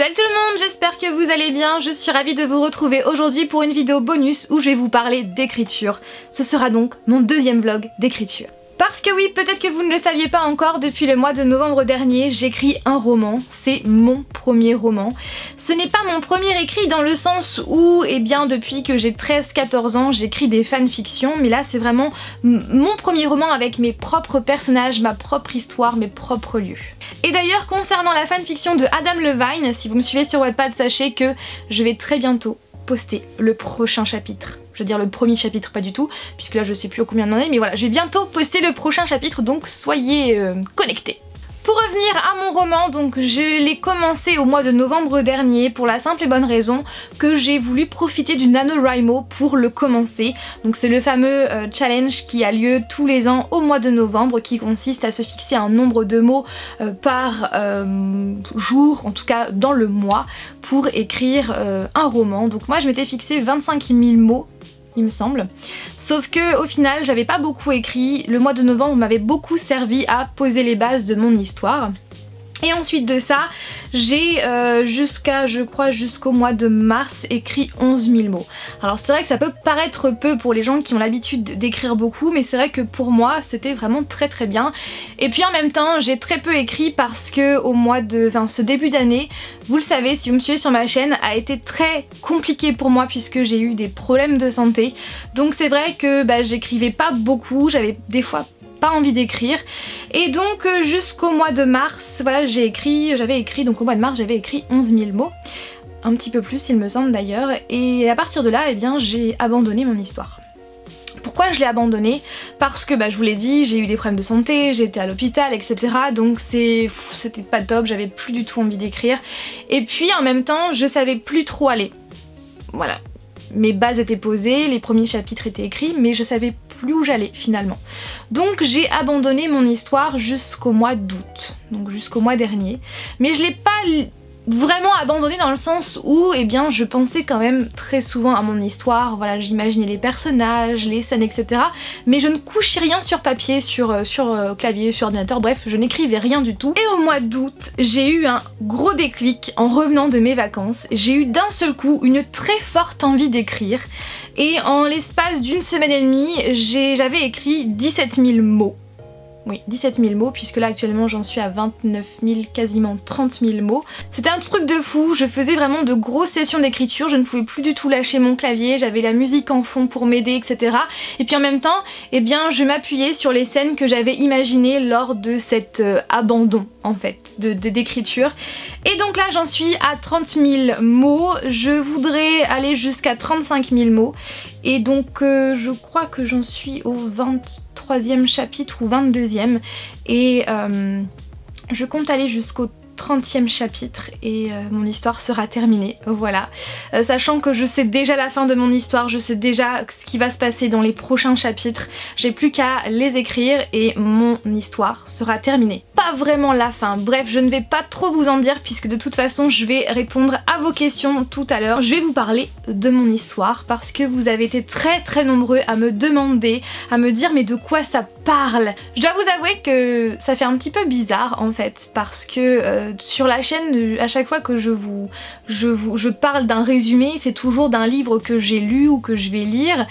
Salut tout le monde, j'espère que vous allez bien, je suis ravie de vous retrouver aujourd'hui pour une vidéo bonus où je vais vous parler d'écriture. Ce sera donc mon deuxième vlog d'écriture. Parce que oui, peut-être que vous ne le saviez pas encore, depuis le mois de novembre dernier, j'écris un roman. C'est mon premier roman. Ce n'est pas mon premier écrit dans le sens où, eh bien, depuis que j'ai 13-14 ans, j'écris des fanfictions, mais là c'est vraiment mon premier roman avec mes propres personnages, ma propre histoire, mes propres lieux. Et d'ailleurs, concernant la fanfiction de Adam Levine, si vous me suivez sur Wattpad, sachez que je vais très bientôt poster le prochain chapitre. Je veux dire le premier chapitre, pas du tout, puisque là je sais plus combien on en est, mais voilà, je vais bientôt poster le prochain chapitre, donc soyez connectés. Pour revenir à mon roman, donc je l'ai commencé au mois de novembre dernier pour la simple et bonne raison que j'ai voulu profiter du NaNoWriMo pour le commencer. Donc c'est le fameux challenge qui a lieu tous les ans au mois de novembre qui consiste à se fixer un nombre de mots par jour, en tout cas dans le mois, pour écrire un roman. Donc moi je m'étais fixé 25 000 mots, il me semble. Sauf que au final j'avais pas beaucoup écrit, le mois de novembre m'avait beaucoup servi à poser les bases de mon histoire. Et ensuite de ça, j'ai jusqu'au mois de mars écrit 11 000 mots. Alors c'est vrai que ça peut paraître peu pour les gens qui ont l'habitude d'écrire beaucoup, mais c'est vrai que pour moi c'était vraiment très bien. Et puis en même temps j'ai très peu écrit parce que ce début d'année, vous le savez si vous me suivez sur ma chaîne, a été très compliqué pour moi puisque j'ai eu des problèmes de santé. Donc c'est vrai que j'écrivais pas beaucoup, j'avais des fois pas envie d'écrire, et donc jusqu'au mois de mars, voilà, j'avais écrit, donc au mois de mars j'avais écrit 11 000 mots, un petit peu plus il me semble d'ailleurs, et à partir de là, eh bien j'ai abandonné mon histoire. Pourquoi je l'ai abandonné? Parce que je vous l'ai dit, j'ai eu des problèmes de santé, j'ai été à l'hôpital, etc. Donc c'était pas top, j'avais plus du tout envie d'écrire, et puis en même temps je savais plus trop aller. Voilà. Mes bases étaient posées, les premiers chapitres étaient écrits, mais je savais plus où j'allais finalement. Donc j'ai abandonné mon histoire jusqu'au mois d'août, donc jusqu'au mois dernier. Mais je l'ai pas vraiment abandonné dans le sens où je pensais quand même très souvent à mon histoire, voilà, j'imaginais les personnages, les scènes, etc. Mais je ne couchais rien sur papier, sur clavier, sur ordinateur, bref, je n'écrivais rien du tout. Et au mois d'août, j'ai eu un gros déclic en revenant de mes vacances. J'ai eu d'un seul coup une très forte envie d'écrire. Et en l'espace d'une semaine et demie, j'avais écrit 17 000 mots. Oui, 17 000 mots, puisque là actuellement j'en suis à 29 000, quasiment 30 000 mots. C'était un truc de fou, je faisais vraiment de grosses sessions d'écriture, je ne pouvais plus du tout lâcher mon clavier, j'avais la musique en fond pour m'aider, etc. Et puis en même temps, je m'appuyais sur les scènes que j'avais imaginées lors de cet abandon, en fait, d'écriture. Et donc là j'en suis à 30 000 mots, je voudrais aller jusqu'à 35 000 mots. Et donc je crois que j'en suis au 23e chapitre ou 22e, et je compte aller jusqu'au 30e chapitre et mon histoire sera terminée, voilà. Sachant que je sais déjà la fin de mon histoire, je sais déjà ce qui va se passer dans les prochains chapitres, j'ai plus qu'à les écrire et mon histoire sera terminée. Pas vraiment la fin, bref, je ne vais pas trop vous en dire puisque de toute façon je vais répondre à vos questions tout à l'heure. Je vais vous parler de mon histoire parce que vous avez été très nombreux à me demander, à me dire mais de quoi ça parle. Je dois vous avouer que ça fait un petit peu bizarre en fait parce que sur la chaîne, à chaque fois que je parle d'un résumé, c'est toujours d'un livre que j'ai lu ou que je vais lire.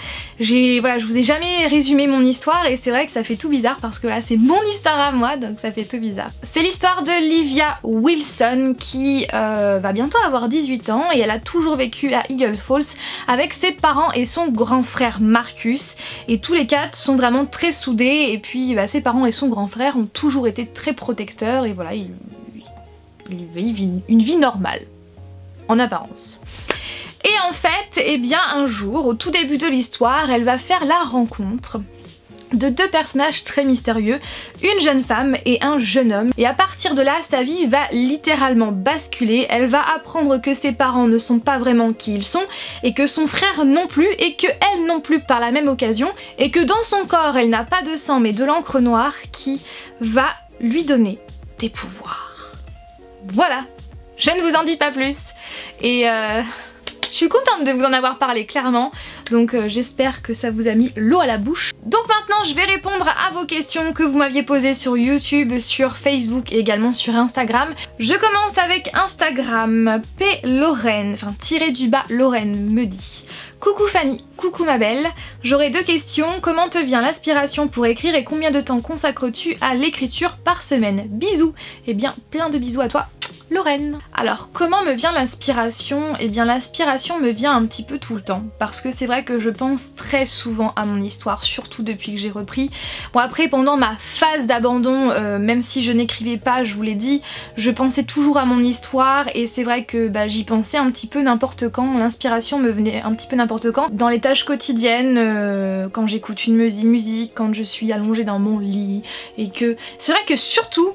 Voilà, je vous ai jamais résumé mon histoire et c'est vrai que ça fait tout bizarre parce que là c'est mon histoire à moi, donc ça fait tout bizarre. C'est l'histoire de Livia Wilson qui va bientôt avoir 18 ans et elle a toujours vécu à Eagle Falls avec ses parents et son grand frère Marcus, et tous les quatre sont vraiment très soudés, et puis ses parents et son grand frère ont toujours été très protecteurs et voilà, ils vivent une vie normale, en apparence. Et en fait, un jour, au tout début de l'histoire, elle va faire la rencontre de deux personnages très mystérieux, une jeune femme et un jeune homme. Et à partir de là, sa vie va littéralement basculer. Elle va apprendre que ses parents ne sont pas vraiment qui ils sont, et que son frère non plus, et que elle non plus par la même occasion, et que dans son corps, elle n'a pas de sang mais de l'encre noire qui va lui donner des pouvoirs. Voilà, je ne vous en dis pas plus. Et Je suis contente de vous en avoir parlé clairement, donc j'espère que ça vous a mis l'eau à la bouche. Donc maintenant je vais répondre à vos questions que vous m'aviez posées sur YouTube, sur Facebook et également sur Instagram. Je commence avec Instagram. P Lorraine, enfin tiré du bas Lorraine me dit: coucou Fanny, coucou ma belle, j'aurais deux questions. Comment te vient l'inspiration pour écrire et combien de temps consacres-tu à l'écriture par semaine? Bisous. Eh bien plein de bisous à toi Lorraine. Alors comment me vient l'inspiration? Eh bien l'inspiration me vient un petit peu tout le temps, parce que c'est vrai que je pense très souvent à mon histoire, surtout depuis que j'ai repris. Bon après pendant ma phase d'abandon, même si je n'écrivais pas, je vous l'ai dit, je pensais toujours à mon histoire et c'est vrai que j'y pensais un petit peu n'importe quand, l'inspiration me venait un petit peu n'importe quand, dans les tâches quotidiennes, quand j'écoute une musique, quand je suis allongée dans mon lit, et que c'est vrai que surtout,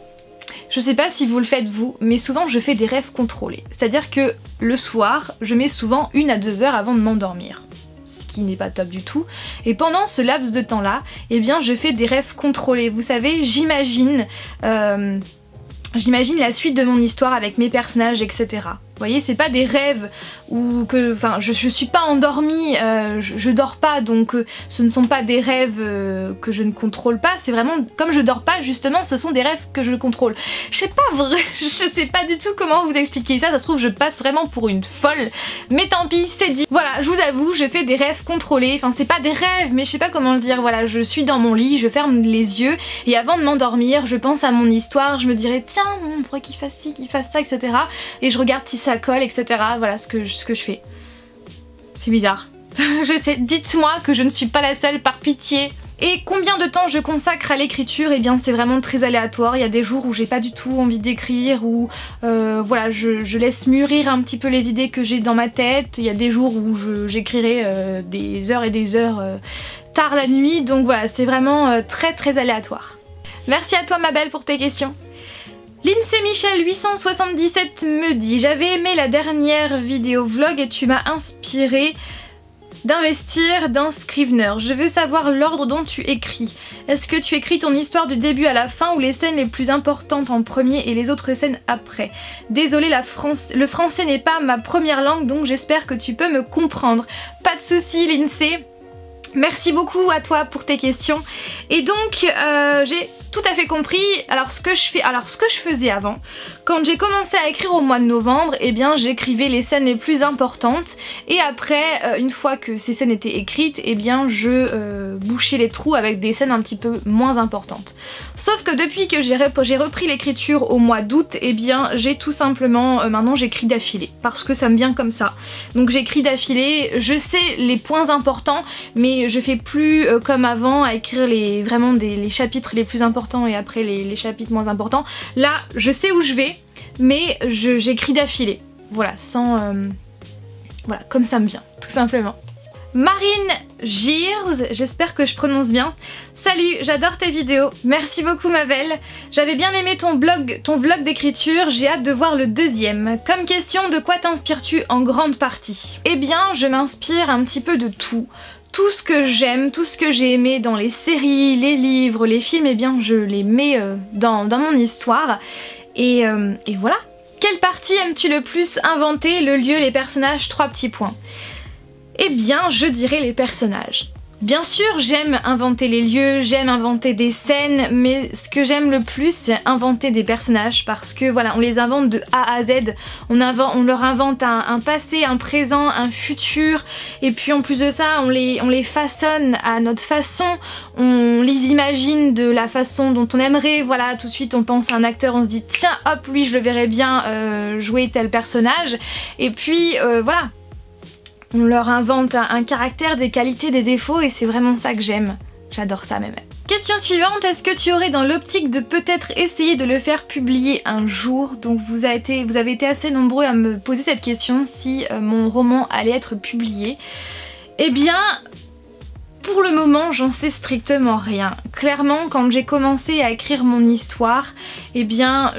je sais pas si vous le faites vous, mais souvent je fais des rêves contrôlés. C'est-à-dire que le soir, je mets souvent 1 à 2 heures avant de m'endormir. Ce qui n'est pas top du tout. Et pendant ce laps de temps-là, eh bien je fais des rêves contrôlés. Vous savez, j'imagine la suite de mon histoire avec mes personnages, etc. Vous voyez, c'est pas des rêves où que, enfin, je suis pas endormie, je dors pas, donc ce ne sont pas des rêves que je ne contrôle pas, c'est vraiment, comme je dors pas, justement, ce sont des rêves que je contrôle. Je sais pas du tout comment vous expliquer ça, ça se trouve je passe vraiment pour une folle, mais tant pis, c'est dit. Voilà, je vous avoue, je fais des rêves contrôlés, enfin c'est pas des rêves, mais je sais pas comment le dire, voilà, je suis dans mon lit, je ferme les yeux, et avant de m'endormir, je pense à mon histoire, je me dirais, tiens, il faudrait qu'il fasse ci, qu'il fasse ça, etc. Et je regarde si ça colle, etc. Voilà ce que je fais. C'est bizarre. Je sais, dites-moi que je ne suis pas la seule, par pitié. Et combien de temps je consacre à l'écriture? Eh bien c'est vraiment très aléatoire, il y a des jours où j'ai pas du tout envie d'écrire, où voilà, je laisse mûrir un petit peu les idées que j'ai dans ma tête, il y a des jours où j'écrirai des heures et des heures tard la nuit, donc voilà, c'est vraiment très aléatoire. Merci à toi ma belle pour tes questions. Lindsay Michel 877 me dit: j'avais aimé la dernière vidéo vlog et tu m'as inspiré d'investir dans Scrivener. Je veux savoir l'ordre dont tu écris. Est-ce que tu écris ton histoire du début à la fin ou les scènes les plus importantes en premier et les autres scènes après? Désolée, le français n'est pas ma première langue, donc j'espère que tu peux me comprendre. Pas de soucis Lindsay. Merci beaucoup à toi pour tes questions. Et donc j'ai tout à fait compris. Alors ce que je faisais avant, quand j'ai commencé à écrire au mois de novembre, eh bien j'écrivais les scènes les plus importantes et après une fois que ces scènes étaient écrites, eh bien je bouchais les trous avec des scènes un petit peu moins importantes. Sauf que depuis que j'ai repris l'écriture au mois d'août, eh bien j'ai tout simplement maintenant j'écris d'affilée parce que ça me vient comme ça. Donc j'écris d'affilée, je sais les points importants, mais je fais plus comme avant à écrire vraiment les chapitres les plus importants et après les chapitres moins importants. Là je sais où je vais, mais j'écris d'affilée, voilà, sans voilà, comme ça me vient tout simplement. Marine Gears, j'espère que je prononce bien. Salut, j'adore tes vidéos, merci beaucoup ma belle. J'avais bien aimé ton vlog d'écriture, j'ai hâte de voir le deuxième. Comme question, de quoi t'inspires-tu en grande partie? Eh bien, je m'inspire un petit peu de tout. Tout ce que j'aime, tout ce que j'ai aimé dans les séries, les livres, les films, eh bien je les mets dans mon histoire. Et voilà. Quelle partie aimes-tu le plus inventer? Le lieu, les personnages, 3 petits points. Eh bien, je dirais les personnages. Bien sûr, j'aime inventer les lieux, j'aime inventer des scènes, mais ce que j'aime le plus, c'est inventer des personnages parce que voilà, on les invente de A à Z, on leur invente un passé, un présent, un futur, et puis en plus de ça, on les façonne à notre façon, on les imagine de la façon dont on aimerait, voilà, tout de suite on pense à un acteur, on se dit tiens hop, lui je le verrais bien jouer tel personnage, et puis voilà. On leur invente un caractère, des qualités, des défauts et c'est vraiment ça que j'aime. J'adore ça même. Question suivante, est-ce que tu aurais dans l'optique de peut-être essayer de le faire publier un jour? Donc vous avez été assez nombreux à me poser cette question, si mon roman allait être publié. Eh bien, pour le moment, j'en sais strictement rien. Clairement, quand j'ai commencé à écrire mon histoire, eh bien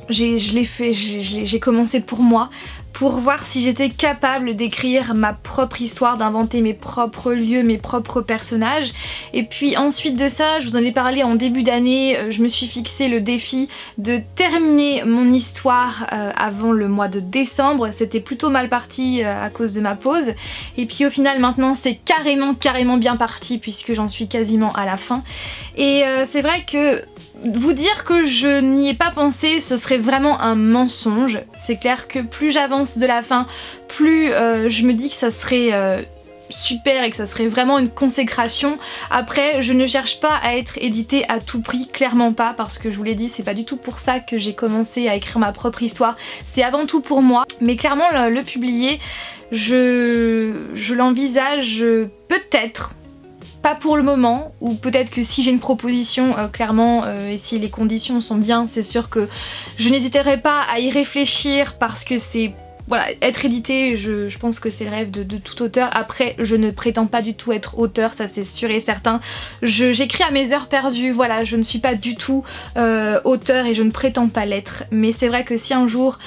j'ai commencé pour moi, pour voir si j'étais capable d'écrire ma propre histoire, d'inventer mes propres lieux, mes propres personnages. Et puis ensuite de ça, je vous en ai parlé en début d'année, je me suis fixé le défi de terminer mon histoire avant le mois de décembre. C'était plutôt mal parti à cause de ma pause. Et puis au final maintenant c'est carrément bien parti puisque j'en suis quasiment à la fin. Et c'est vrai que vous dire que je n'y ai pas pensé, ce serait vraiment un mensonge. C'est clair que plus j'avance de la fin, plus je me dis que ça serait super et que ça serait vraiment une consécration. Après, je ne cherche pas à être éditée à tout prix, clairement pas, parce que je vous l'ai dit, c'est pas du tout pour ça que j'ai commencé à écrire ma propre histoire. C'est avant tout pour moi, mais clairement le publier, je l'envisage peut-être. Pas pour le moment, ou peut-être que si j'ai une proposition clairement et si les conditions sont bien, c'est sûr que je n'hésiterai pas à y réfléchir parce que c'est... Voilà, être édité, je pense que c'est le rêve de tout auteur. Après, je ne prétends pas du tout être auteur, ça c'est sûr et certain. J'écris à mes heures perdues, voilà, je ne suis pas du tout auteur et je ne prétends pas l'être. Mais c'est vrai que si un jour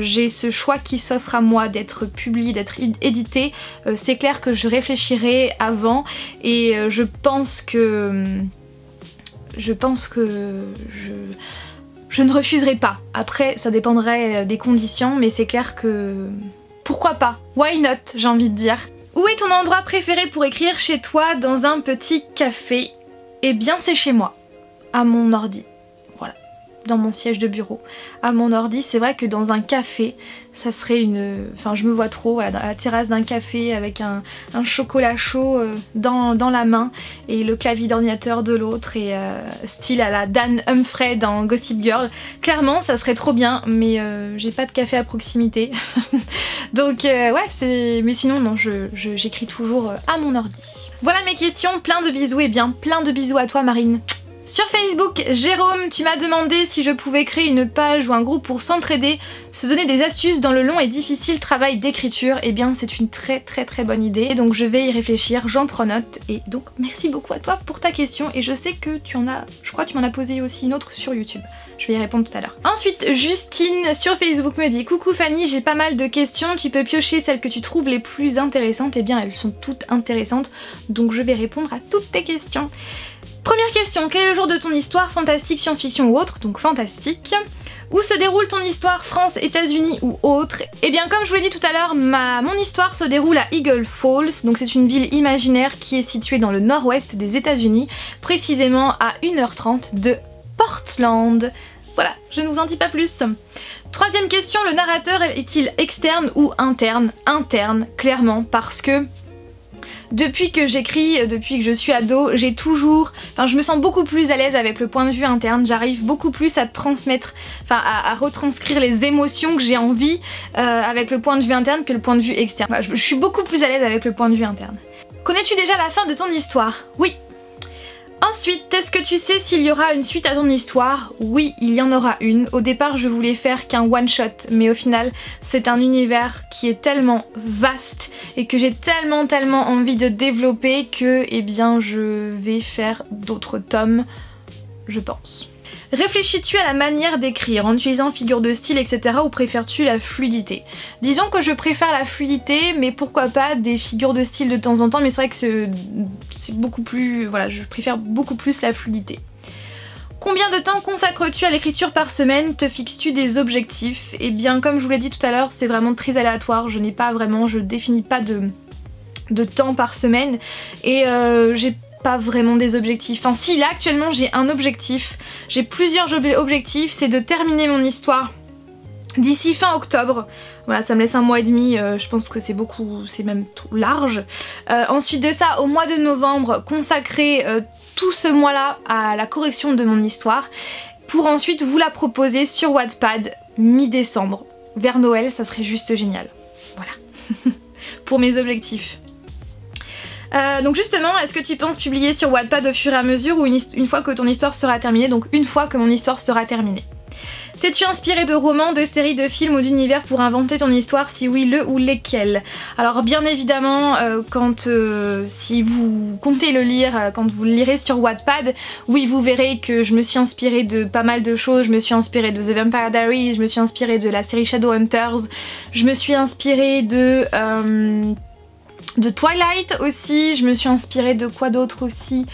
j'ai ce choix qui s'offre à moi d'être publié, d'être édité, c'est clair que je réfléchirai avant et je pense que je ne refuserai pas. Après, ça dépendrait des conditions, mais c'est clair que... Pourquoi pas? Why not, j'ai envie de dire. Où est ton endroit préféré pour écrire chez toi dans un petit café? Eh bien, c'est chez moi, à mon ordi. Voilà, dans mon siège de bureau. À mon ordi, c'est vrai que dans un café, ça serait une... Enfin, je me vois trop, voilà, dans la terrasse d'un café avec un chocolat chaud dans la main et le clavier d'ordinateur de l'autre et style à la Dan Humphrey dans Gossip Girl. Clairement, ça serait trop bien, mais j'ai pas de café à proximité. Donc ouais, c'est... Mais sinon, non, j'écris toujours à mon ordi. Voilà mes questions, plein de bisous et bien plein de bisous à toi Marine. Sur Facebook, Jérôme, tu m'as demandé si je pouvais créer une page ou un groupe pour s'entraider, se donner des astuces dans le long et difficile travail d'écriture. Eh bien c'est une très bonne idée, donc je vais y réfléchir, j'en prends note. Et donc merci beaucoup à toi pour ta question et je sais que tu en as, je crois que tu m'en as posé aussi une autre sur YouTube. Je vais y répondre tout à l'heure. Ensuite, Justine sur Facebook me dit: coucou Fanny, j'ai pas mal de questions, tu peux piocher celles que tu trouves les plus intéressantes. Eh bien elles sont toutes intéressantes, donc je vais répondre à toutes tes questions. Première question, quel est le genre de ton histoire, fantastique, science-fiction ou autre? Donc fantastique. Où se déroule ton histoire, France, États-Unis ou autre? Eh bien comme je vous l'ai dit tout à l'heure, mon histoire se déroule à Eagle Falls, donc c'est une ville imaginaire qui est située dans le nord-ouest des États-Unis, précisément à 1h30 de Portland. Voilà, je ne vous en dis pas plus. Troisième question, le narrateur est-il externe ou interne? Interne, clairement, parce que depuis que j'écris, depuis que je suis ado, j'ai toujours... Enfin, je me sens beaucoup plus à l'aise avec le point de vue interne, j'arrive beaucoup plus à transmettre, enfin à retranscrire les émotions que j'ai envie avec le point de vue interne que le point de vue externe. Voilà, je suis beaucoup plus à l'aise avec le point de vue interne. Connais-tu déjà la fin de ton histoire? Oui. Ensuite, est-ce que tu sais s'il y aura une suite à ton histoire? Oui, il y en aura une. Au départ, je voulais faire qu'un one-shot, mais au final, c'est un univers qui est tellement vaste et que j'ai tellement envie de développer que, eh bien, je vais faire d'autres tomes, je pense. Réfléchis-tu à la manière d'écrire en utilisant figures de style, etc. ou préfères-tu la fluidité? Disons que je préfère la fluidité, mais pourquoi pas des figures de style de temps en temps, mais c'est vrai que c'est beaucoup plus... Voilà, je préfère beaucoup plus la fluidité. Combien de temps consacres-tu à l'écriture par semaine? Te fixes-tu des objectifs? Eh bien, comme je vous l'ai dit tout à l'heure, c'est vraiment très aléatoire, je définis pas de temps par semaine, et j'ai pas vraiment des objectifs. Enfin si, là actuellement j'ai un objectif, j'ai plusieurs objectifs, c'est de terminer mon histoire d'ici fin octobre. Voilà, ça me laisse un mois et demi, je pense que c'est beaucoup, c'est même trop large. Ensuite de ça, au mois de novembre, consacrer tout ce mois-là à la correction de mon histoire pour ensuite vous la proposer sur Wattpad mi-décembre. Vers Noël, ça serait juste génial. Voilà, pour mes objectifs. Donc justement, est-ce que tu penses publier sur Wattpad au fur et à mesure ou une fois que ton histoire sera terminée? Donc une fois que mon histoire sera terminée. T'es-tu inspiré de romans, de séries, de films ou d'univers pour inventer ton histoire? Si oui, le ou lesquels? Alors bien évidemment, si vous comptez le lire, quand vous le lirez sur Wattpad, oui vous verrez que je me suis inspirée de pas mal de choses. Je me suis inspirée de The Vampire Diaries, je me suis inspirée de la série Shadowhunters, je me suis inspirée de Twilight aussi, je me suis inspirée de quoi d'autre aussi?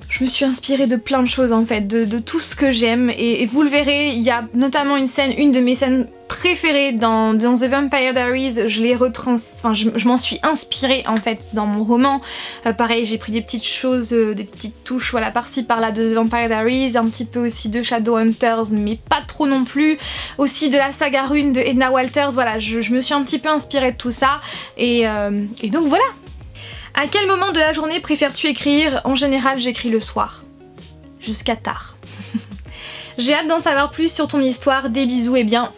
Je me suis inspirée de plein de choses en fait, de tout ce que j'aime et vous le verrez, il y a notamment une de mes scènes préférées dans The Vampire Diaries, je m'en suis inspirée en fait dans mon roman. Pareil, j'ai pris des petites choses, des petites touches voilà par-ci par-là de The Vampire Diaries, un petit peu aussi de Shadowhunters mais pas trop non plus, aussi de la saga Rune de Edna Walters, voilà je me suis un petit peu inspirée de tout ça et donc voilà. À quel moment de la journée préfères-tu écrire? En général, j'écris le soir. Jusqu'à tard. J'ai hâte d'en savoir plus sur ton histoire. Des bisous et bien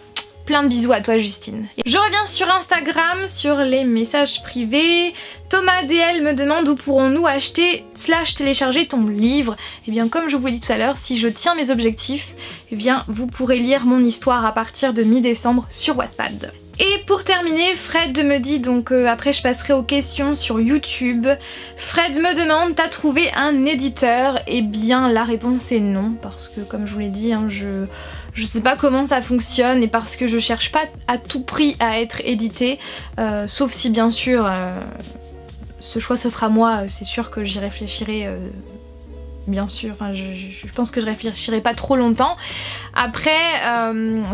plein de bisous à toi Justine. Je reviens sur Instagram, sur les messages privés. Thomas DL me demande où pourrons-nous acheter / télécharger ton livre. Et bien comme je vous l'ai dit tout à l'heure, si je tiens mes objectifs, et bien vous pourrez lire mon histoire à partir de mi-décembre sur Wattpad. Et pour terminer, Fred me dit, donc après je passerai aux questions sur YouTube. Fred me demande, t'as trouvé un éditeur? Eh bien la réponse est non, parce que comme je vous l'ai dit, hein, je sais pas comment ça fonctionne et parce que je cherche pas à tout prix à être édité, sauf si bien sûr ce choix s'offre à moi, c'est sûr que j'y réfléchirai. Bien sûr, enfin, je pense que je réfléchirai pas trop longtemps. Après,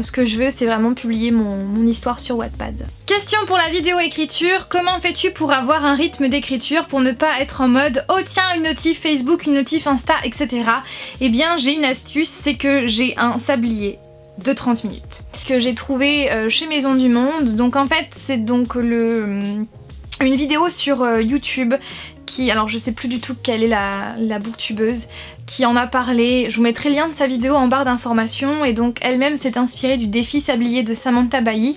ce que je veux, c'est vraiment publier mon histoire sur Wattpad. Question pour la vidéo écriture, comment fais-tu pour avoir un rythme d'écriture pour ne pas être en mode oh tiens une notif Facebook, une notif Insta, etc. Eh bien j'ai une astuce, c'est que j'ai un sablier de 30 minutes que j'ai trouvé chez Maison du Monde. Donc en fait c'est donc une vidéo sur YouTube qui, alors je sais plus du tout quelle est la booktubeuse qui en a parlé, je vous mettrai le lien de sa vidéo en barre d'informations et donc elle-même s'est inspirée du défi sablier de Samantha Bailly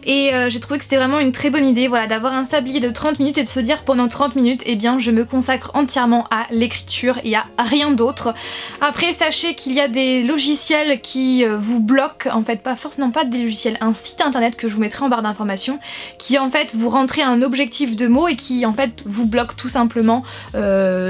et j'ai trouvé que c'était vraiment une très bonne idée voilà, d'avoir un sablier de 30 minutes et de se dire pendant 30 minutes eh bien je me consacre entièrement à l'écriture et à rien d'autre. Après sachez qu'il y a des logiciels qui vous bloquent, en fait pas forcément pas des logiciels, un site internet que je vous mettrai en barre d'informations qui en fait vous rentrez un objectif de mots et qui en fait vous bloque tout simplement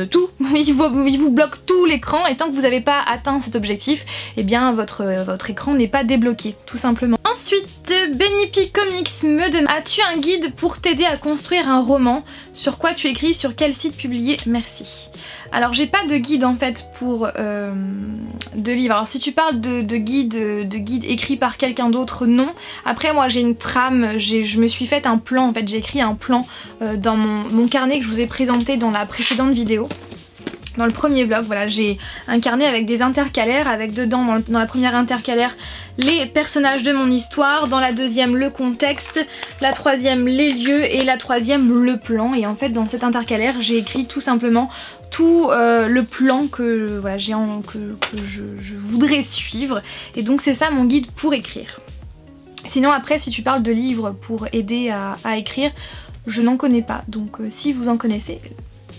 tout, il vous bloque tout l'écran et tant que vous n'avez pas atteint cet objectif, eh bien votre écran n'est pas débloqué, tout simplement. Ensuite, Benipi Comics me demande, as-tu un guide pour t'aider à construire un roman? Sur quoi tu écris? Sur quel site publier? Merci. Alors j'ai pas de guide en fait pour de livres. Alors si tu parles de guide écrit par quelqu'un d'autre, non. Après moi j'ai une trame, je me suis fait un plan en fait, j'ai écrit un plan dans mon carnet que je vous ai présenté dans la précédente vidéo. Dans le premier vlog, voilà, j'ai un carnet avec des intercalaires, avec dedans, dans la première intercalaire, les personnages de mon histoire, dans la deuxième, le contexte, la troisième, les lieux, et la troisième, le plan. Et en fait, dans cet intercalaire, j'ai écrit tout simplement tout le plan que, voilà, que je voudrais suivre. Et donc c'est ça mon guide pour écrire. Sinon après, si tu parles de livres pour aider à écrire, je n'en connais pas. Donc si vous en connaissez,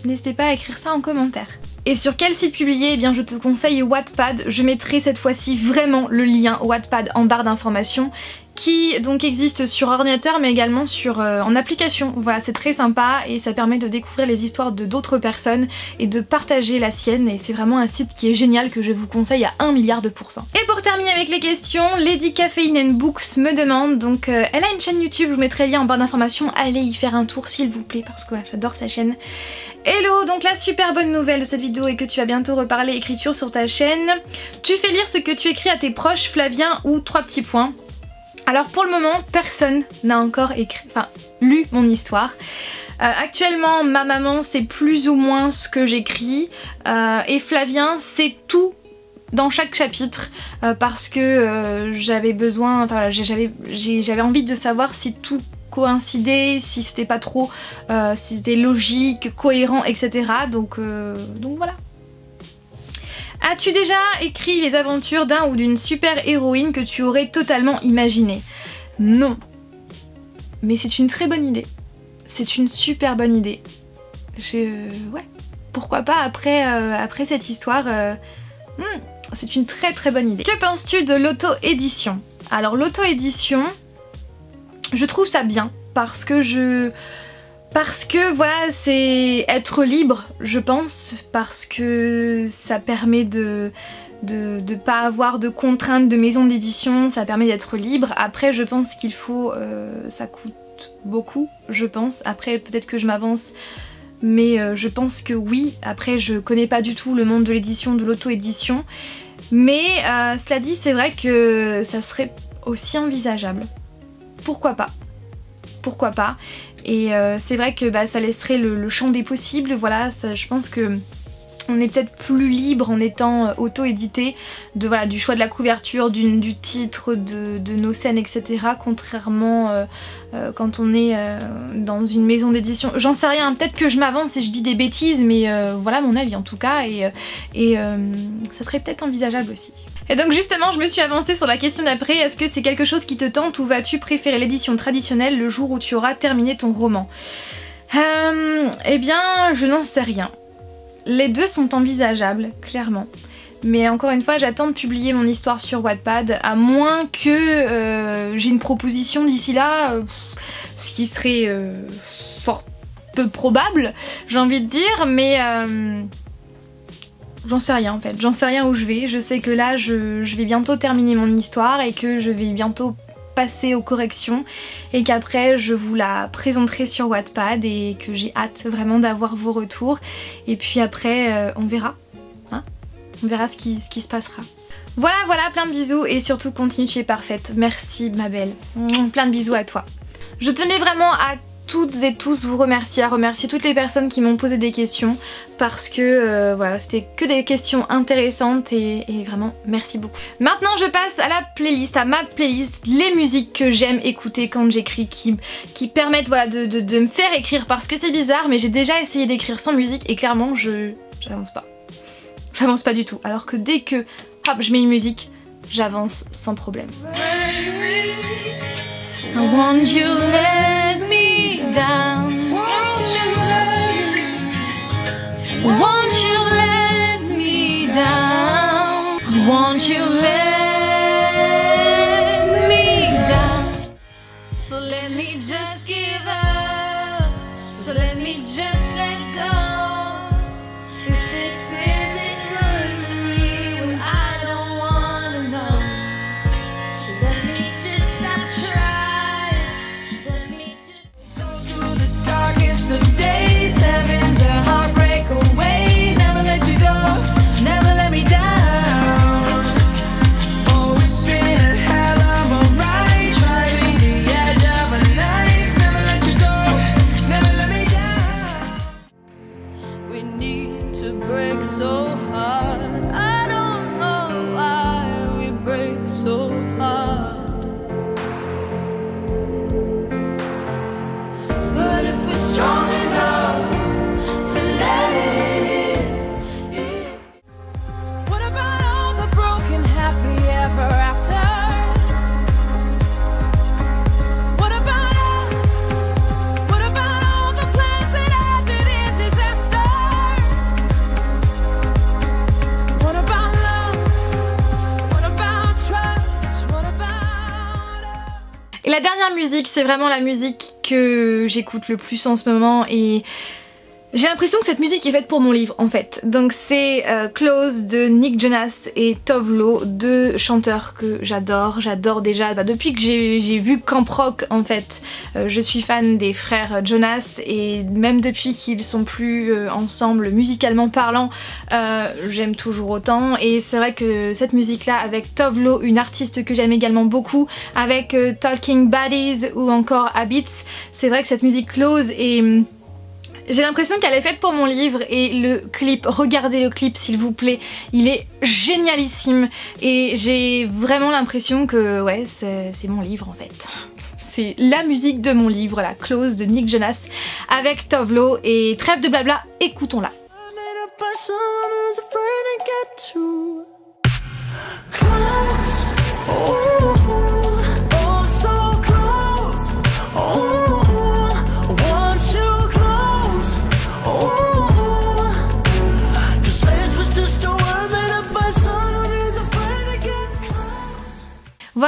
n'hésitez pas à écrire ça en commentaire. Et sur quel site publier? Eh bien je te conseille Wattpad, je mettrai cette fois-ci vraiment le lien Wattpad en barre d'informations qui donc existe sur ordinateur mais également en application. Voilà, c'est très sympa et ça permet de découvrir les histoires de d'autres personnes et de partager la sienne et c'est vraiment un site qui est génial que je vous conseille à 1 milliard de %. Et pour terminer avec les questions, Lady Caffeine and Books me demande, donc elle a une chaîne YouTube, je vous mettrai le lien en barre d'informations, allez y faire un tour s'il vous plaît parce que voilà, j'adore sa chaîne. Hello, donc la super bonne nouvelle de cette vidéo est que tu vas bientôt reparler écriture sur ta chaîne. Tu fais lire ce que tu écris à tes proches, Flavien ou 3 petits points. Alors pour le moment, personne n'a encore lu mon histoire. Actuellement, ma maman sait plus ou moins ce que j'écris et Flavien sait tout dans chaque chapitre parce que j'avais besoin, j'avais envie de savoir si tout coïncidait, si c'était pas trop, si c'était logique, cohérent, etc. Donc voilà. As-tu déjà écrit les aventures d'un ou d'une super héroïne que tu aurais totalement imaginé? Non. Mais c'est une très bonne idée. C'est une super bonne idée. Ouais. Pourquoi pas après cette histoire c'est une très très bonne idée. Que penses-tu de l'auto-édition? Alors l'auto-édition, je trouve ça bien parce que voilà, c'est être libre, je pense, parce que ça permet de pas avoir de contraintes de maison d'édition, ça permet d'être libre. Après je pense qu'il faut, ça coûte beaucoup, je pense. Après peut-être que je m'avance, mais je pense que oui. Après je connais pas du tout le monde de l'édition, de l'auto-édition, mais cela dit, c'est vrai que ça serait aussi envisageable. Pourquoi pas? Pourquoi pas? Et c'est vrai que bah, ça laisserait le champ des possibles, voilà, ça, je pense que on est peut-être plus libre en étant auto-édité voilà, du choix de la couverture, du titre, de nos scènes, etc. Contrairement quand on est dans une maison d'édition. J'en sais rien, peut-être que je m'avance et je dis des bêtises, mais voilà mon avis en tout cas, et ça serait peut-être envisageable aussi. Et donc justement, je me suis avancée sur la question d'après, est-ce que c'est quelque chose qui te tente ou vas-tu préférer l'édition traditionnelle le jour où tu auras terminé ton roman? Eh bien, je n'en sais rien. Les deux sont envisageables, clairement. Mais encore une fois, j'attends de publier mon histoire sur Wattpad, à moins que j'ai une proposition d'ici là, ce qui serait fort peu probable, j'ai envie de dire, mais j'en sais rien en fait, j'en sais rien où je vais. Je sais que là, je vais bientôt terminer mon histoire et que je vais bientôt passer aux corrections et qu'après je vous la présenterai sur Wattpad et que j'ai hâte vraiment d'avoir vos retours, et puis après on verra, hein, on verra ce qui se passera. Voilà, plein de bisous et surtout continue, tu es parfaite. Merci ma belle, plein de bisous à toi. Je tenais vraiment à toutes et tous vous remercier, à remercier toutes les personnes qui m'ont posé des questions, parce que voilà, c'était que des questions intéressantes et vraiment merci beaucoup. Maintenant je passe à la playlist, à ma playlist, les musiques que j'aime écouter quand j'écris, qui permettent voilà, de me faire écrire, parce que c'est bizarre mais j'ai déjà essayé d'écrire sans musique et clairement j'avance pas. J'avance pas du tout, alors que dès que hop, je mets une musique, j'avance sans problème. I want you let me down. Won't you let me down? Won't you let me down? So let me just give up. So let me just let go. If this isn't good for you, I don't wanna know. So let me just stop trying. Let me just go through the darkest of days. Heaven's a heartbreak away. Never let you go, never let me down. Oh, it's been a hell of a ride, driving the edge of a knife. Never let you go, never let me down. We need to break so hard. I don't know why we break so hard. But if we're strong enough to let it in. What about all the broken happy ever afters? What about us? What about all the plans that ended in disaster? What about love? What about trust? What about us? Et la dernière musique, c'est vraiment la musique que j'écoute le plus en ce moment, et j'ai l'impression que cette musique est faite pour mon livre en fait. Donc c'est Close de Nick Jonas et Tove Lo, deux chanteurs que j'adore déjà depuis que j'ai vu Camp Rock en fait. Je suis fan des frères Jonas, et même depuis qu'ils sont plus ensemble musicalement parlant, j'aime toujours autant. Et c'est vrai que cette musique là avec Tove Lo, une artiste que j'aime également beaucoup, avec Talking Baddies ou encore Habits, c'est vrai que cette musique Close est... J'ai l'impression qu'elle est faite pour mon livre, et le clip, regardez le clip s'il vous plaît, il est génialissime et j'ai vraiment l'impression que ouais, c'est mon livre en fait. C'est la musique de mon livre, la Close de Nick Jonas avec Tove Lo, et trêve de blabla, écoutons-la.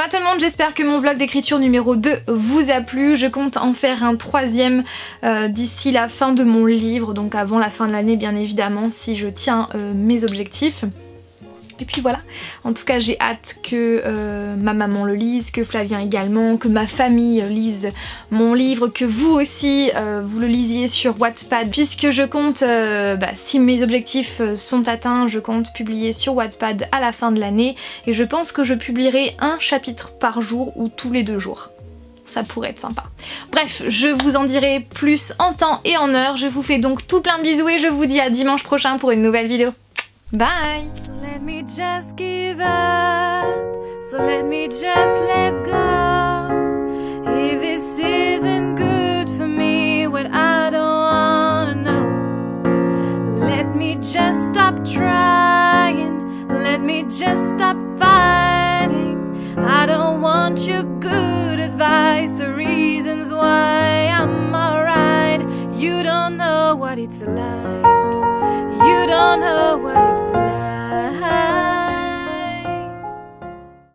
Voilà tout le monde, j'espère que mon vlog d'écriture numéro 2 vous a plu. Je compte en faire un 3e d'ici la fin de mon livre, donc avant la fin de l'année bien évidemment, si je tiens mes objectifs. Et puis voilà, en tout cas j'ai hâte que ma maman le lise, que Flavien également, que ma famille lise mon livre, que vous aussi vous le lisiez sur Wattpad, puisque je compte, si mes objectifs sont atteints, je compte publier sur Wattpad à la fin de l'année, et je pense que je publierai un chapitre par jour ou tous les 2 jours. Ça pourrait être sympa. Bref, je vous en dirai plus en temps et en heure. Je vous fais donc tout plein de bisous et je vous dis à dimanche prochain pour une nouvelle vidéo. Bye! So let me just give up. So let me just let go. If this isn't good for me, what I don't wanna know. Let me just stop trying. Let me just stop fighting. I don't want your good advice or reasons why I'm alright. You don't know what it's like. You don't know what